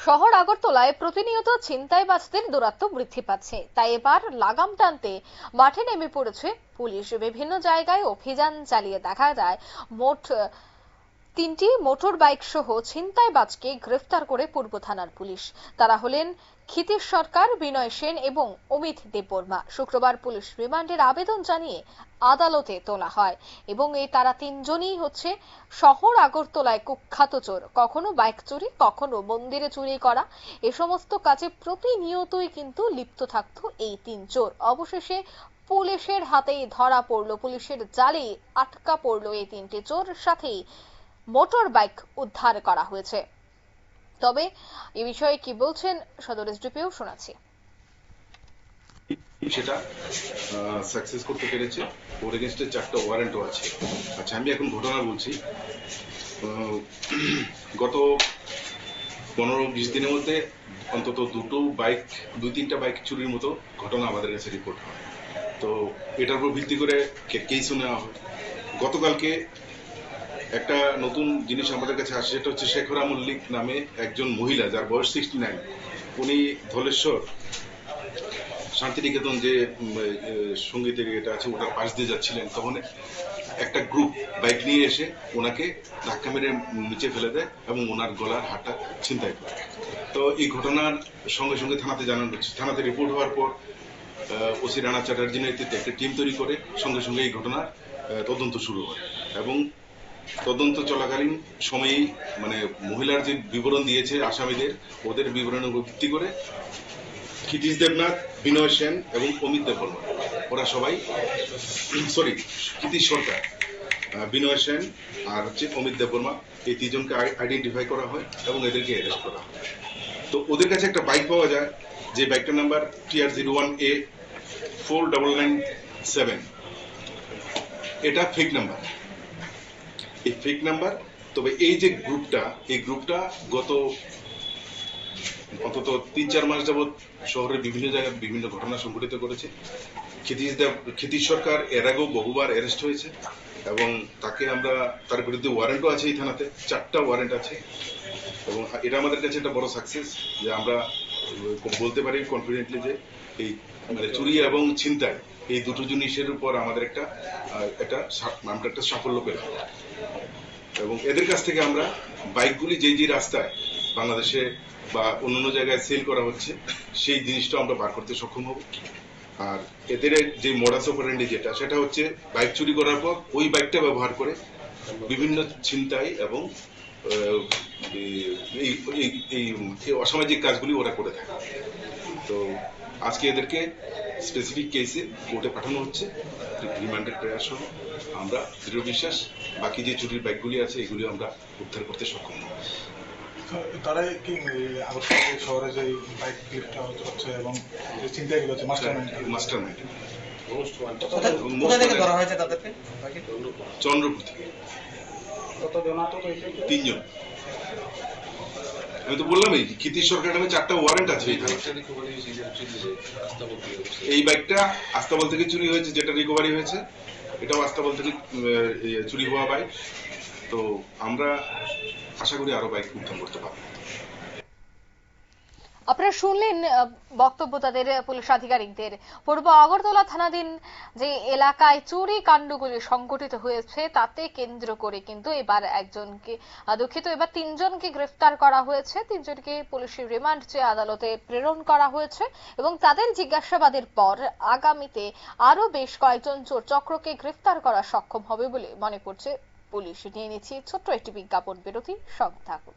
শহর আগরতলায় প্রতিনিয়ত ছিনতাইবাজদের দৌরাত্ম্য বৃদ্ধি পাচ্ছে, তাই এবার লাগাম টানতে মাঠে নেমে পড়েছে পুলিশ। বিভিন্ন জায়গায় অভিযান চালিয়ে দেখা যায় মোট 3টি মোটর বাইক সহ ছিনতাইবাজকে গ্রেফতার করে পূর্ব থানার পুলিশ। তারা হলেন ক্ষিতীশ সরকার, বিনয় সেন এবং অমিত দেববর্মা। শুক্রবার পুলিশ রিমান্ডের আবেদন জানিয়ে আদালতে তোলা হয় এবং তারা তিনজনই হচ্ছে শহর আগরতলায় কুখ্যাত চোর। কখনো বাইক চুরি, কখনো মন্দিরে চুরি করা, এ সমস্ত কাজে প্রতিনিয়তই কিন্তু লিপ্ত থাকতো এই তিন চোর। অবশেষে পুলিশের হাতেই ধরা পড়লো, পুলিশের জালে আটকা পড়লো এই তিনটি চোর। সাথেই মোটর বাইক উদ্ধার করা হয়েছে। তবে এই বিষয়ে কি বলছেন সদর এসডিপিও শোনাচ্ছি। সেটা সাকসেস করতে পেরেছে। ওর এগেইনস্টে 4টা ওয়ারেন্টও আছে। আচ্ছা, আমি এখন ঘটনা বলছি। গত 15-20 দিনের মধ্যে অন্তত দুই তিনটা বাইক চুরির মতো ঘটনা আমাদের কাছে রিপোর্ট হয়। তো এটার উপর ভিত্তি করে কেসও নেওয়া হয়। গতকালকে একটা নতুন জিনিস আমাদের কাছে আসে, সেটা হচ্ছে শেখরা মল্লিক নামে একজন মহিলা, যার বয়স 69। উনি ধলেশ্বর শান্তিনিকেতন যে সঙ্গীতের এটা আছে, ওটার পাশ দিয়ে যাচ্ছিলেন। তখন একটা গ্রুপ বাইক নিয়ে এসে ওনাকে ধাক্কা মেরে নিচে ফেলে দেয় এবং ওনার গলার হারটা ছিনতাই করে। তো এই ঘটনার সঙ্গে সঙ্গে থানাতে জানানো হচ্ছে। থানাতে রিপোর্ট হওয়ার পর ওসি রানা চ্যাটার্জি নেতৃত্বে একটা টিম তৈরি করে সঙ্গে সঙ্গে এই ঘটনার তদন্ত শুরু হয় এবং তদন্ত চলাকালীন সময়েই মহিলার যে বিবরণ দিয়েছে আসামিদের, ওদের বিবরণের উপর ভিত্তি করে ক্ষিতীশ দেবনাথ, বিনয় সেন এবং অমিত দেববর্মা, ওরা সবাই ক্ষিতীশ সরকার, বিনয় সেন আর হচ্ছে অমিত দেববর্মা, এই তিনজনকে আইডেন্টিফাই করা হয় এবং এদেরকে অ্যারেস্ট করা হয়। তো ওদের কাছে একটা বাইক পাওয়া যায়, যে বাইকটার নাম্বার TR01A 4997। এটা ফেক নাম্বার, এই ফেক নাম্বার। তবে এই যে গ্রুপটা গত অন্তত 3-4 মাস যাবৎ শহরের বিভিন্ন জায়গায় বিভিন্ন ঘটনা সংঘটিত করেছে। ক্ষিতীশ সরকার এর আগেও বহুবার অ্যারেস্ট হয়েছে এবং তার বিরুদ্ধে ওয়ারেন্টও আছে। এই থানাতে 4টা ওয়ারেন্ট আছে এবং এটা আমাদের কাছে একটা বড় সাকসেস, যে আমরা বলতে পারি কনফিডেন্টলি যে এই চুরি এবং ছিনতাই, এই দুটো জিনিসের উপর আমাদের আমরা একটা সাফল্য পেলাম। এবং এদের কাছ থেকে আমরা বাইকগুলি যে রাস্তায় বাংলাদেশে বা অন্যান্য জায়গায় সেল করা হচ্ছে, সেই জিনিসটা আমরা বার করতে সক্ষম হব। আর এদের যে মডাস অপারেন্ডি সেটা হচ্ছে বাইক চুরি করার পর ওই বাইকটা ব্যবহার করে বিভিন্ন ছিনতাই এবং এই অসামাজিক কাজগুলি ওরা করে থাকে। তো আজকে এদেরকে স্পেসিফিক কেসে কোর্টে পাঠানো হচ্ছে রিমান্ডের প্রয়াস সহ। আমরা দৃঢ় বিশ্বাস বাকি যে চুরির বাইকগুলি আছে এগুলি আমরা উদ্ধার করতে সক্ষম হব। তারাই কি আগরতলা শহরে যে বাইক ক্লিপটা হচ্ছে এবং যে চিন্তাগুলো হচ্ছে মাস্টারমাইন্ড কোথা থেকে ধরা হয়েছে তাদেরকে? চন্দ্রপুর থেকে। কতজন? 3 জন। আমি তো বললামই, ক্ষিতীশ সরকার নামে 4টা ওয়ারেন্ট আছে। এই বাইকটা আস্তাবল থেকে চুরি হয়েছে, যেটা রিকভারি হয়েছে, এটাও আস্তাবল থেকে চুরি হওয়া বাইক। তো আমরা আশা করি আরো বাইক উদ্ধার করতে পারবো। আপনারা শুনলেন বক্তব্য তাদের পুলিশ আধিকারিকদের। পূর্ব আগরতলা থানাধীন যে এলাকায় চুরি কাণ্ডগুলি সংঘটিত হয়েছে তাতে কেন্দ্র করে কিন্তু এবার এবার 3জনকে গ্রেফতার করা হয়েছে। 3জনকে পুলিশের রিমান্ড চেয়ে আদালতে প্রেরণ করা হয়েছে এবং তাদের জিজ্ঞাসাবাদের পর আগামীতে আরো বেশ কয়েকজন চোর চক্রকে গ্রেফতার করা সক্ষম হবে বলে মনে করছে পুলিশ। নিয়ে নিচ্ছি ছোট্ট একটি বিজ্ঞাপন বিরতি, সঙ্গে থাকুন।